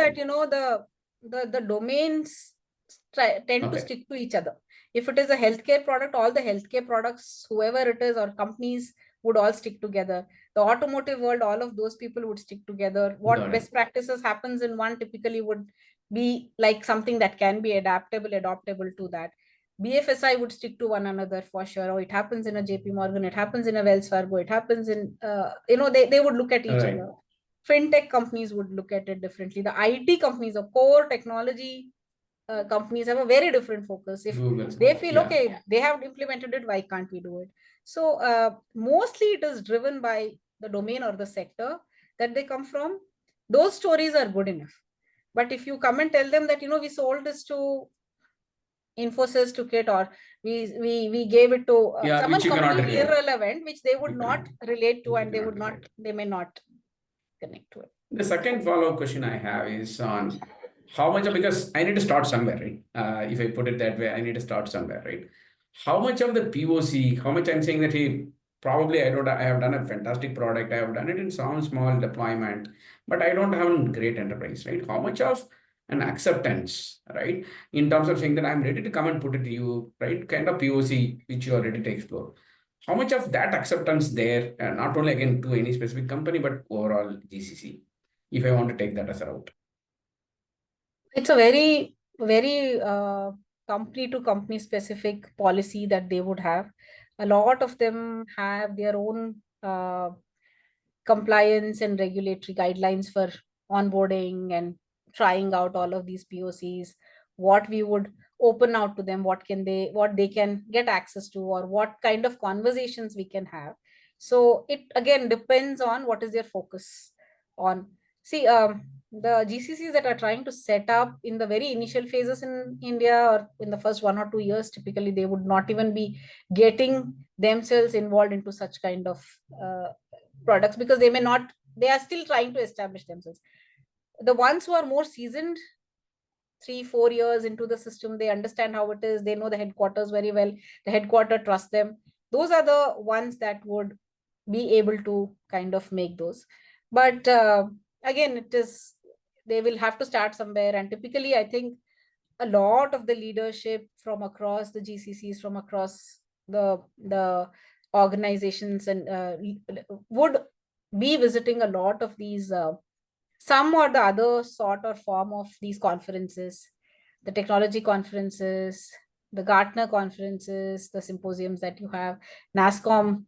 that the domains tend to Okay. stick to each other. If it is a healthcare product, all the healthcare products, whoever it is or companies, would all stick together. The automotive world, all of those people would stick together. What Got it. best practices happens in one typically would be like something that can be adaptable to that. BFSI would stick to one another for sure. Or it happens in a JP Morgan, it happens in a Wells Fargo, it happens in, they would look at each Right. other. Fintech companies would look at it differently. The IT companies, the core technology companies have a very different focus. If Google's. they feel, Yeah. okay, they have implemented it, why can't we do it? So mostly it is driven by the domain or the sector that they come from. Those stories are good enough. But if you come and tell them that, we sold this to Infosys, took it, or we gave it to Yeah, which someone you cannot completely relate. irrelevant, which they would You not cannot, relate to, which you and cannot relate. they may not connect to it. The second follow-up question I have is on how much of, because I need to start somewhere, right? If I put it that way, I need to start somewhere, right? How much of the POC, how much I'm saying that, hey, probably I have done a fantastic product, I have done it in some small deployment, but I don't have a great enterprise, right? How much of an acceptance, right? In terms of saying that I'm ready to come and put it to you, right? Kind of POC which you are ready to explore. How much of that acceptance there, not only again to any specific company, but overall GCC, if I want to take that as a route? It's a very company to company specific policy that they would have. A lot of them have their own compliance and regulatory guidelines for onboarding and trying out all of these POCs. What we would open out to them, what they can get access to, or what kind of conversations we can have. So it again depends on what is their focus on. See, the GCCs that are trying to set up in the very initial phases in India, or in the first 1 or 2 years, typically they would not even be getting themselves involved into such kind of products, because they are still trying to establish themselves. The ones who are more seasoned, 3 4 years into the system, they understand how it is, they know the headquarters very well, the headquarter trusts them. Those are the ones that would be able to kind of make those. But again, it is, they will have to start somewhere, and typically I think a lot of the leadership from across the GCCs, from across the organizations, and would be visiting a lot of these some or the other sort or form of these conferences, the technology conferences, the Gartner conferences, the symposiums that you have, NASCOM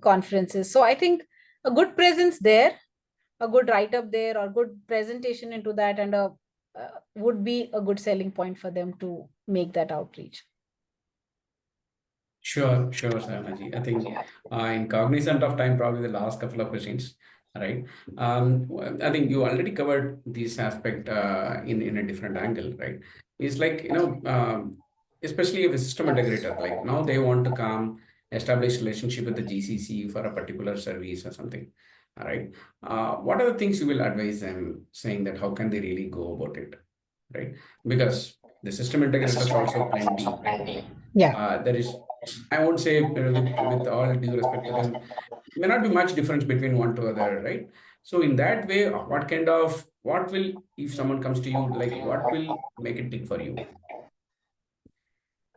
conferences. So I think a good presence there, a good write up there, or good presentation into that, and a would be a good selling point for them to make that outreach. Sure, Sahanaji. I think in cognizant of time, probably the last couple of questions, right? I think you already covered this aspect in a different angle, right? It's like, especially if a system integrator, like now they want to come establish relationship with the GCC for a particular service or something, all right? What are the things you will advise them, saying that how can they really go about it, right? Because the system integrators also plenty, right? Yeah. There is, I won't say with all due respect to them, may not be much difference between one to other, right? So in that way, what will, if someone comes to you, like what will make it tick for you?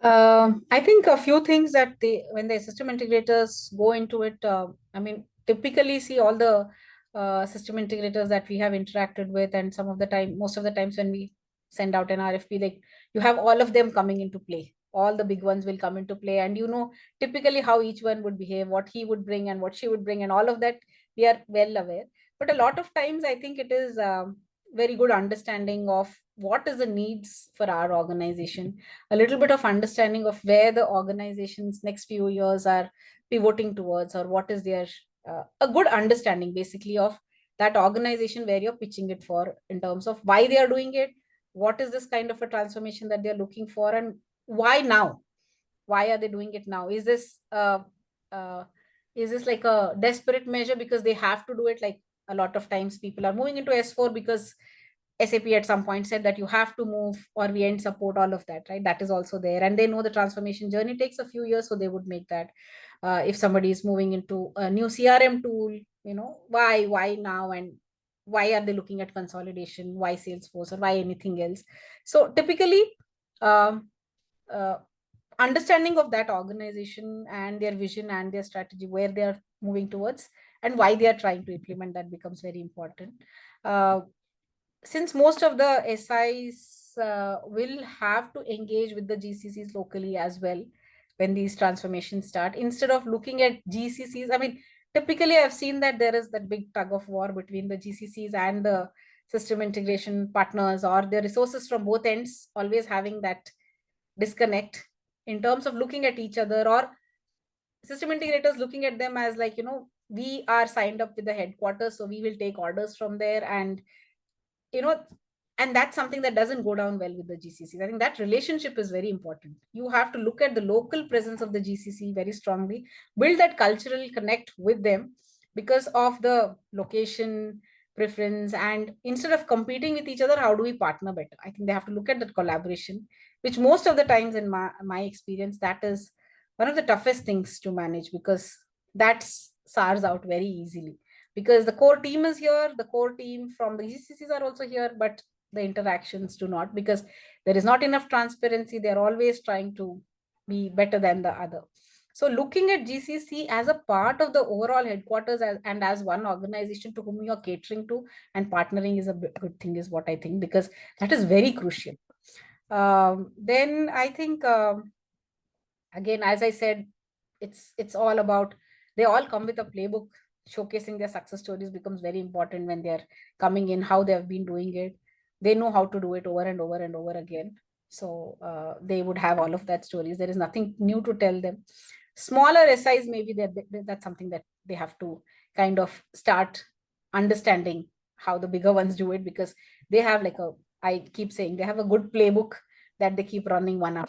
I think a few things that when the system integrators go into it, I mean, typically see all the system integrators that we have interacted with, and most of the times when we send out an RFP, like you have all of them coming into play. All the big ones will come into play, and typically how each one would behave, what he would bring and what she would bring, and all of that we are well aware. But a lot of times, I think it is very good understanding of what is the needs for our organization, a little bit of understanding of where the organization's next few years are pivoting towards, or what is their a good understanding basically of that organization where you're pitching it for, in terms of why they are doing it, what is this kind of a transformation that they're looking for, and why now, why are they doing it now? Uh, is this like a desperate measure because they have to do it? Like a lot of times people are moving into S4 because SAP at some point said that you have to move, or we end support, all of that, right? That is also there. And they know the transformation journey takes a few years, so they would make that. If somebody is moving into a new CRM tool, why now, and why are they looking at consolidation? Why Salesforce, or why anything else? So typically, um, uh, understanding of that organization and their vision and their strategy, where they are moving towards, and why they are trying to implement that becomes very important. Since most of the SIs will have to engage with the GCCs locally as well when these transformations start, instead of looking at GCCs, I mean, typically I've seen that there is that big tug of war between the GCCs and the system integration partners, or the resources from both ends always having that disconnect in terms of looking at each other, or system integrators looking at them as like, we are signed up with the headquarters, so we will take orders from there. And you know and that's something that doesn't go down well with the GCCs. I think that relationship is very important. You have to look at the local presence of the GCC very strongly, build that cultural connect with them because of the location preference, and instead of competing with each other, how do we partner better? I think they have to look at that collaboration, which most of the times in my experience, that is one of the toughest things to manage, because that SARS out very easily, because the core team is here, the core team from the GCCs are also here, but the interactions do not, because there is not enough transparency. They're always trying to be better than the other. So looking at GCC as a part of the overall headquarters and as one organization to whom you're catering to and partnering is a good thing, is what I think, because that is very crucial. Then I think, again, as I said, it's all about, they all come with a playbook. Showcasing their success stories becomes very important when they're coming in, how they have been doing it. They know how to do it over and over and over again. So they would have all of that stories. There is nothing new to tell them. Smaller SIs, maybe that's something that they have to kind of start understanding how the bigger ones do it, because they have like I keep saying, they have a good playbook that they keep running one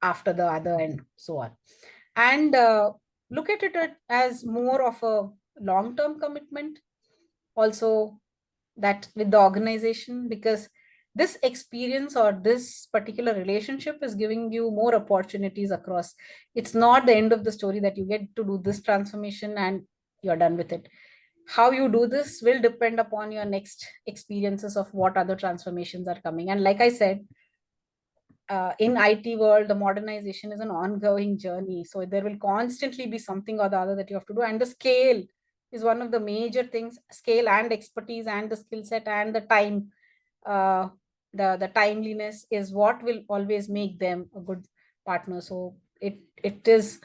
after the other and so on. And look at it as more of a long-term commitment also, that with the organization, because this experience or this particular relationship is giving you more opportunities across. It's not the end of the story that you get to do this transformation and you're done with it. How you do this will depend upon your next experiences of what other transformations are coming. And like I said, in IT world, the modernization is an ongoing journey. So there will constantly be something or the other that you have to do. And the scale is one of the major things. Scale and expertise and the skill set and the time, the timeliness is what will always make them a good partner. So it is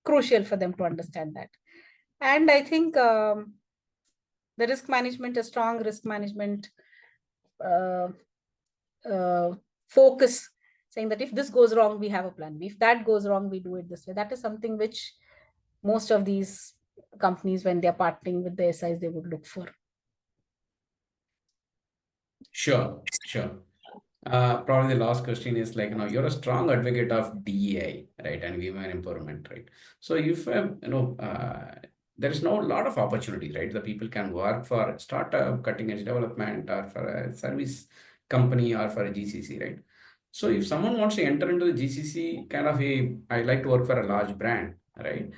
crucial for them to understand that. And I think the risk management, a strong risk management uh, focus, saying that if this goes wrong, we have a plan B. If that goes wrong, we do it this way. That is something which most of these companies, when they're partnering with the SIs, they would look for. Sure, sure. Probably the last question is like, you're a strong advocate of DEI, right, and women empowerment, right? So if, there is no lot of opportunity, right? The people can work for startup, cutting edge development, or for a service company, or for a GCC, right? So if someone wants to enter into the GCC, kind of I like to work for a large brand, right?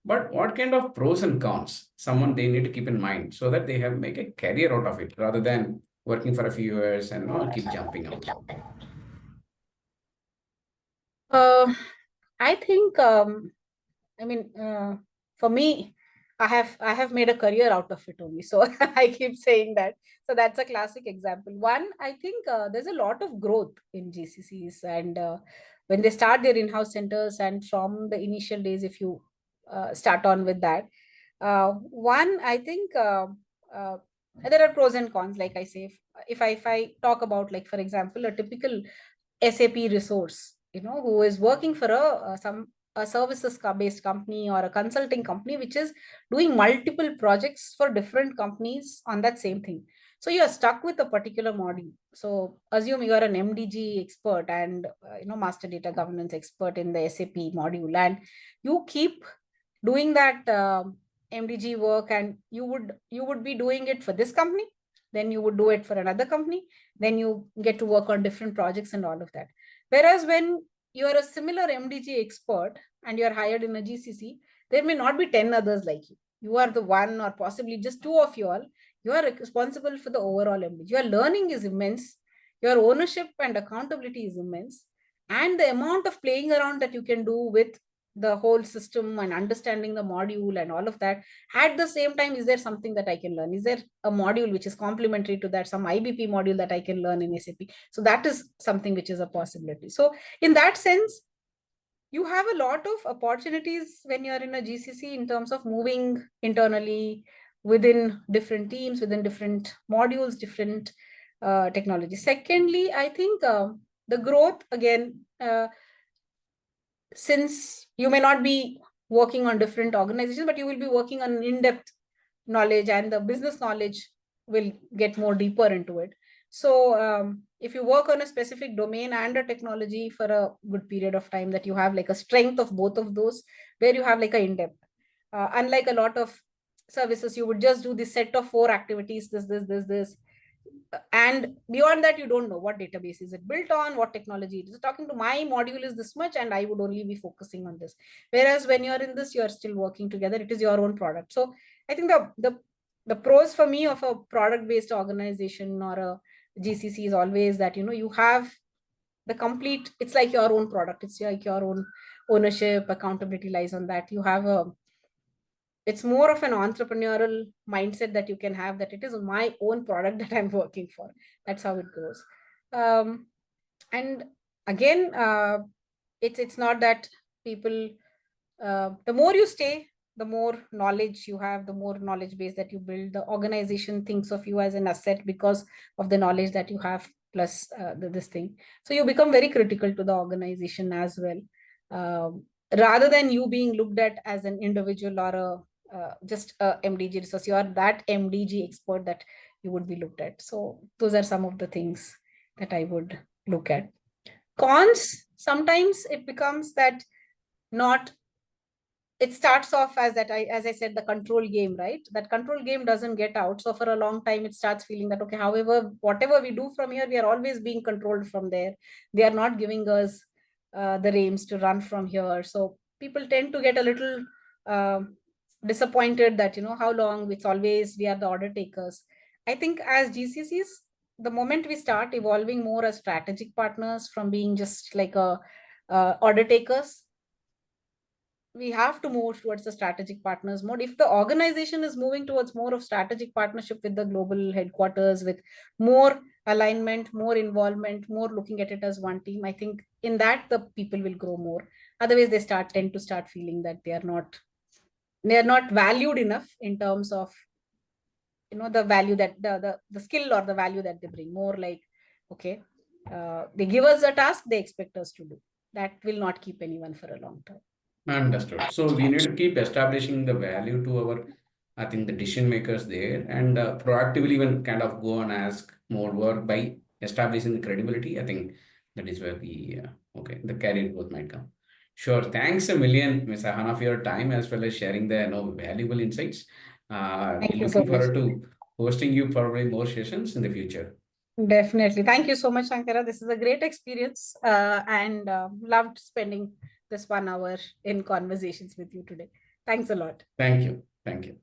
But what kind of pros and cons someone they need to keep in mind so that they have make a career out of it rather than working for a few years and keep jumping out? Uh, I think, I mean, for me, I have made a career out of it only. So I keep saying that. So that's a classic example. One, I think there's a lot of growth in GCCs, and when they start their in-house centers, and from the initial days, if you start on with that, one, I think uh, there are pros and cons. Like I say, if I talk about, like, for example, a typical SAP resource, who is working for a services based company or a consulting company, which is doing multiple projects for different companies on that same thing. So you are stuck with a particular module. So assume you are an MDG expert and master data governance expert in the SAP module, and you keep doing that MDG work, and you would be doing it for this company, then you would do it for another company, then you get to work on different projects and all of that. Whereas when you are a similar MDG expert and you are hired in a GCC, there may not be 10 others like you. You are the one, or possibly just two of you all. You are responsible for the overall MDG. Your learning is immense. Your ownership and accountability is immense. And the amount of playing around that you can do with the whole system and understanding the module and all of that. At the same time, is there something that I can learn? Is there a module which is complementary to that, some IBP module that I can learn in SAP? So that is something which is a possibility. So in that sense, you have a lot of opportunities when you're in a GCC in terms of moving internally within different teams, within different modules, different technologies. Secondly, I think the growth, again, since you may not be working on different organizations, but you will be working on in-depth knowledge, and the business knowledge will get more deeper into it. So if you work on a specific domain and a technology for a good period of time, that you have like a strength of both of those, where you have like a in-depth. Unlike a lot of services, you would just do this set of 4 activities, this, and beyond that you don't know what database is it built on, what technology it is talking to. My module is this much and I would only be focusing on this. Whereas when you're in this, you're still working together, it is your own product. So I think the pros for me of a product based organization or a GCC is always that, you know, you have the complete, it's like your own product, it's like your own ownership, accountability lies on that. You have a, it's more of an entrepreneurial mindset that you can have, that it is my own product that I'm working for. That's how it goes. And again, it's not that people, the more you stay, the more knowledge you have, the more knowledge base that you build. The organization thinks of you as an asset because of the knowledge that you have, plus this thing. So you become very critical to the organization as well, rather than you being looked at as an individual or a just a MDG resource. You are that MDG expert that you would be looked at. So those are some of the things that I would look at. Cons, sometimes it becomes that not, it starts off as that, as I said, the control game, right? That control game doesn't get out. So for a long time, it starts feeling that, okay, however, whatever we do from here, we are always being controlled from there. They are not giving us the reins to run from here. So people tend to get a little disappointed that, you know, how long it's always we are the order takers. I think as GCCs, the moment we start evolving more as strategic partners from being just like a order takers, we have to move towards the strategic partners mode. If the organization is moving towards more of strategic partnership with the global headquarters, with more alignment, more involvement, more looking at it as one team, I think in that the people will grow more. Otherwise, they tend to start feeling that they are not valued enough in terms of, you know, the value that the skill or the value that they bring. More like, okay, they give us a task, they expect us to do. That will not keep anyone for a long time. Understood. So we need to keep establishing the value to our, I think, the decision makers there, and proactively even kind of go and ask more work by establishing the credibility. I think that is where the okay, the career growth might come. Sure. Thanks a million, Ms. Sahana, for your time as well as sharing the, you know, valuable insights. Thank We're you so looking much. forward to hosting you probably more sessions in the future. Definitely. Thank you so much, Sankara. This is a great experience, and loved spending this 1 hour in conversations with you today. Thanks a lot. Thank you. Thank you.